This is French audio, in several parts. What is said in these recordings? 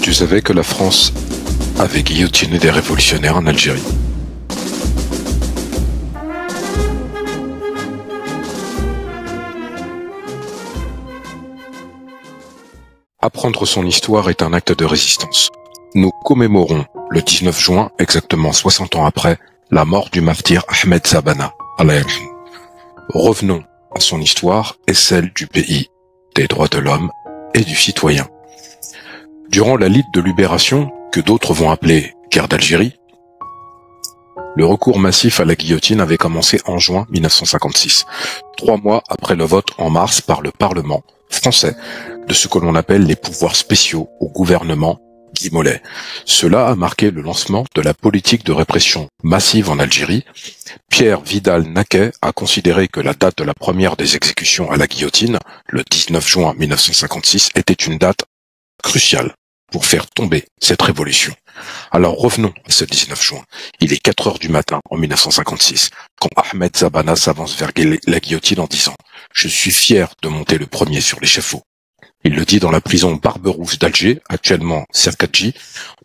Tu savais que la France avait guillotiné des révolutionnaires en Algérie? Apprendre son histoire est un acte de résistance. Nous commémorons le 19 juin, exactement 60 ans après, la mort du martyr Ahmed Zabana. Allah yarham. Revenons à son histoire et celle du pays, des droits de l'homme et du citoyen. Durant la lutte de libération, que d'autres vont appeler guerre d'Algérie, le recours massif à la guillotine avait commencé en juin 1956, 3 mois après le vote en mars par le Parlement français de ce que l'on appelle les pouvoirs spéciaux au gouvernement Guy Mollet. Cela a marqué le lancement de la politique de répression massive en Algérie. Pierre Vidal-Naquet a considéré que la date de la première des exécutions à la guillotine, le 19 juin 1956, était une date cruciale pour faire tomber cette révolution. Alors revenons à ce 19 juin. Il est 4 heures du matin en 1956, quand Ahmed Zabana s'avance vers la guillotine en disant « Je suis fier de monter le premier sur l'échafaud ». Il le dit dans la prison Barberousse d'Alger, actuellement Serkadji,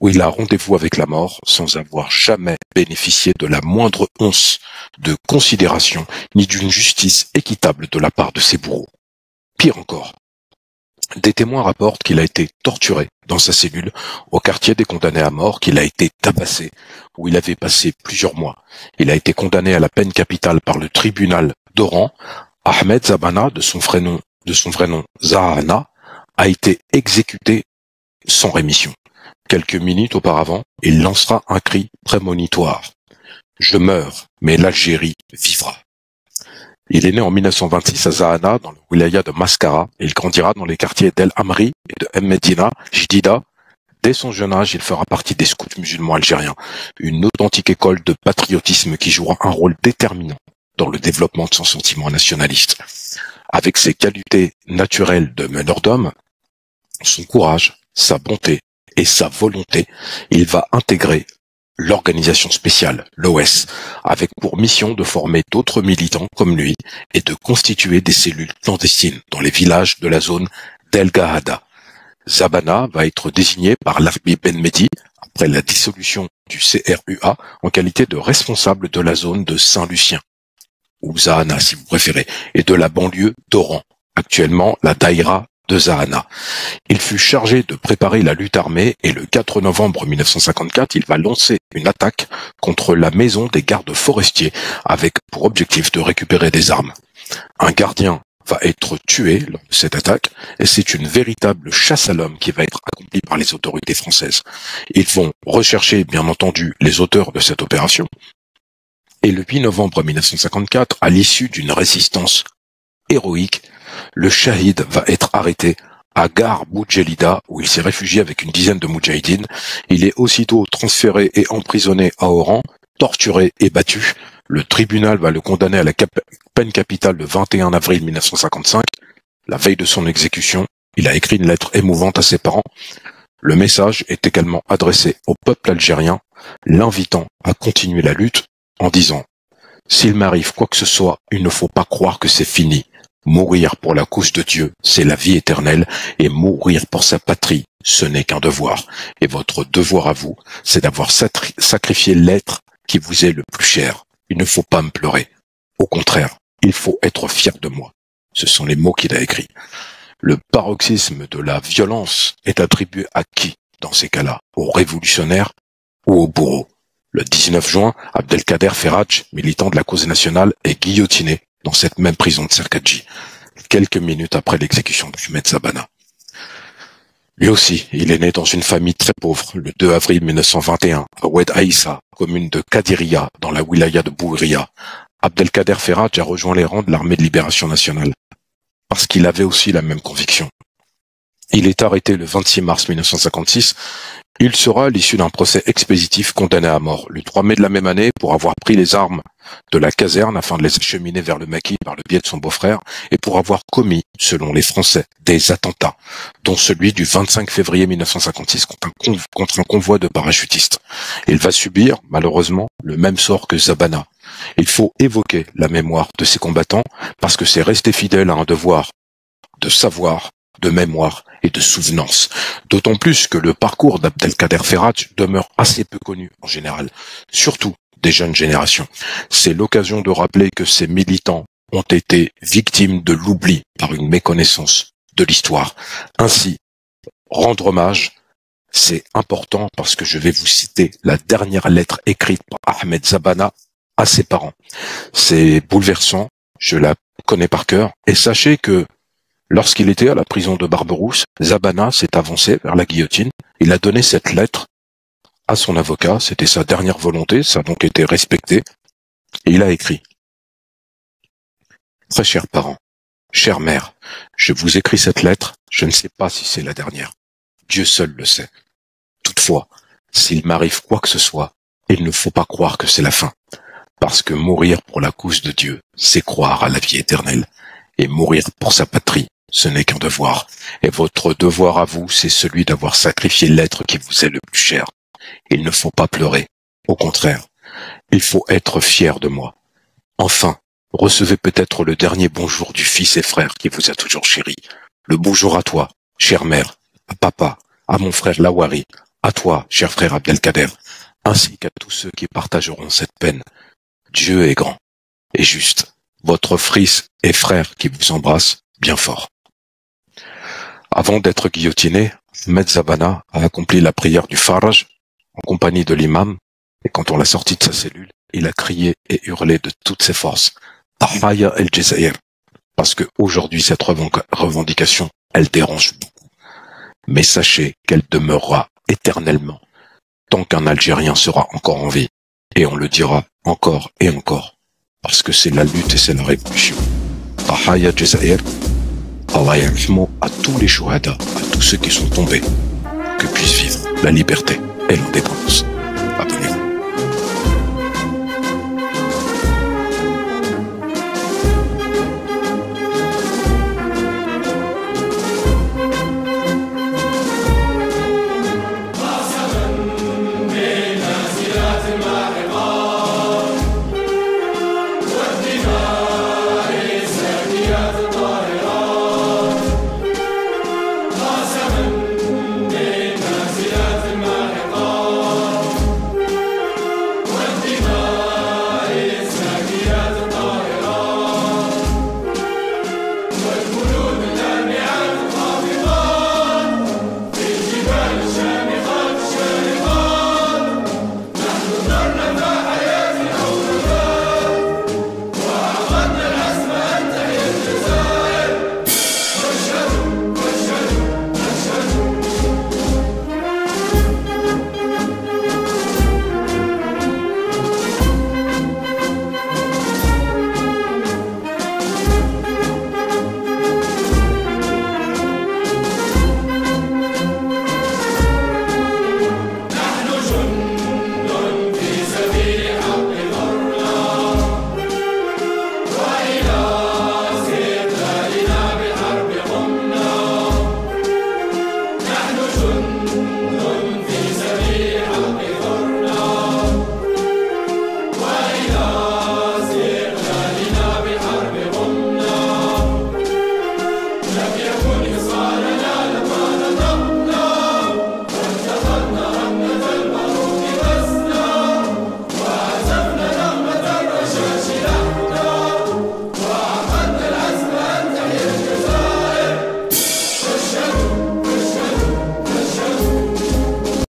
où il a rendez-vous avec la mort sans avoir jamais bénéficié de la moindre once de considération ni d'une justice équitable de la part de ses bourreaux. Pire encore, des témoins rapportent qu'il a été torturé dans sa cellule au quartier des condamnés à mort, qu'il a été tabassé, où il avait passé plusieurs mois. Il a été condamné à la peine capitale par le tribunal d'Oran. Ahmed Zabana, de son vrai nom Zahana, a été exécuté sans rémission. Quelques minutes auparavant, il lancera un cri prémonitoire. « Je meurs, mais l'Algérie vivra ». Il est né en 1926 à Zahana, dans le wilaya de Mascara, et il grandira dans les quartiers d'El Amri et de Medina Jdida. Dès son jeune âge, il fera partie des scouts musulmans algériens, une authentique école de patriotisme qui jouera un rôle déterminant dans le développement de son sentiment nationaliste. Avec ses qualités naturelles de meneur d'hommes, son courage, sa bonté et sa volonté, il va intégrer l'organisation spéciale, l'OS, avec pour mission de former d'autres militants comme lui et de constituer des cellules clandestines dans les villages de la zone d'El Gahada. Zabana va être désigné par l'Arbi Ben Mehdi, après la dissolution du CRUA, en qualité de responsable de la zone de Saint-Lucien, ou Zahana si vous préférez, et de la banlieue d'Oran, actuellement la Daïra de Zahana. Il fut chargé de préparer la lutte armée et le 4 novembre 1954, il va lancer une attaque contre la maison des gardes forestiers avec pour objectif de récupérer des armes. Un gardien va être tué lors de cette attaque et c'est une véritable chasse à l'homme qui va être accomplie par les autorités françaises. Ils vont rechercher bien entendu les auteurs de cette opération et le 8 novembre 1954, à l'issue d'une résistance héroïque, le shahid va être arrêté à Gare Boudjelida, où il s'est réfugié avec une dizaine de moudjahidines. Il est aussitôt transféré et emprisonné à Oran, torturé et battu. Le tribunal va le condamner à la peine capitale le 21 avril 1955. La veille de son exécution, il a écrit une lettre émouvante à ses parents. Le message est également adressé au peuple algérien, l'invitant à continuer la lutte en disant « S'il m'arrive quoi que ce soit, il ne faut pas croire que c'est fini. Mourir pour la cause de Dieu, c'est la vie éternelle, et mourir pour sa patrie, ce n'est qu'un devoir. Et votre devoir à vous, c'est d'avoir sacrifié l'être qui vous est le plus cher. Il ne faut pas me pleurer. Au contraire, il faut être fier de moi. » Ce sont les mots qu'il a écrits. Le paroxysme de la violence est attribué à qui dans ces cas-là? Aux révolutionnaires ou aux bourreaux? Le 19 juin, Abdelkader Ferraj, militant de la cause nationale, est guillotiné dans cette même prison de Serkadji, quelques minutes après l'exécution d'Ahmed Zabana. Lui aussi, il est né dans une famille très pauvre, le 2 avril 1921, à Oued Aïssa, commune de Kadiria, dans la wilaya de Bouiria. Abdelkader Ferraj a rejoint les rangs de l'armée de libération nationale, parce qu'il avait aussi la même conviction. Il est arrêté le 26 mars 1956. Il sera, à l'issue d'un procès expéditif, condamné à mort le 3 mai de la même année pour avoir pris les armes de la caserne afin de les acheminer vers le Maquis par le biais de son beau-frère et pour avoir commis, selon les Français, des attentats, dont celui du 25 février 1956 contre un convoi de parachutistes. Il va subir, malheureusement, le même sort que Zabana. Il faut évoquer la mémoire de ces combattants parce que c'est rester fidèle à un devoir de savoir, de mémoire et de souvenance. D'autant plus que le parcours d'Abdelkader Ferraj demeure assez peu connu en général, surtout des jeunes générations. C'est l'occasion de rappeler que ces militants ont été victimes de l'oubli par une méconnaissance de l'histoire. Ainsi, rendre hommage, c'est important parce que je vais vous citer la dernière lettre écrite par Ahmed Zabana à ses parents. C'est bouleversant, je la connais par cœur, et sachez que lorsqu'il était à la prison de Barberousse, Zabana s'est avancé vers la guillotine. Il a donné cette lettre à son avocat, c'était sa dernière volonté, ça a donc été respecté, et il a écrit: Très chers parents, chère mère, je vous écris cette lettre, je ne sais pas si c'est la dernière. Dieu seul le sait. Toutefois, s'il m'arrive quoi que ce soit, il ne faut pas croire que c'est la fin. Parce que mourir pour la cause de Dieu, c'est croire à la vie éternelle. Et mourir pour sa patrie, ce n'est qu'un devoir. Et votre devoir à vous, c'est celui d'avoir sacrifié l'être qui vous est le plus cher. Il ne faut pas pleurer. Au contraire, il faut être fier de moi. Enfin, recevez peut-être le dernier bonjour du fils et frère qui vous a toujours chéri. Le bonjour à toi, chère mère, à papa, à mon frère Lawari, à toi, cher frère Abdelkader, ainsi qu'à tous ceux qui partageront cette peine. Dieu est grand et juste. Votre fils et frère qui vous embrasse bien fort. Avant d'être guillotiné, Ahmed Zabana a accompli la prière du Faraj en compagnie de l'imam, et quand on l'a sorti de sa cellule, il a crié et hurlé de toutes ses forces: Tahaya el Jazair, parce que aujourd'hui cette revendication, elle dérange beaucoup. Mais sachez qu'elle demeurera éternellement tant qu'un Algérien sera encore en vie, et on le dira encore et encore, parce que c'est la lutte et c'est la révolution. Tahaya Jazair, Allah yarhamou à tous les chouhada, à tous ceux qui sont tombés, que puissent vivre la liberté et l'indépendance.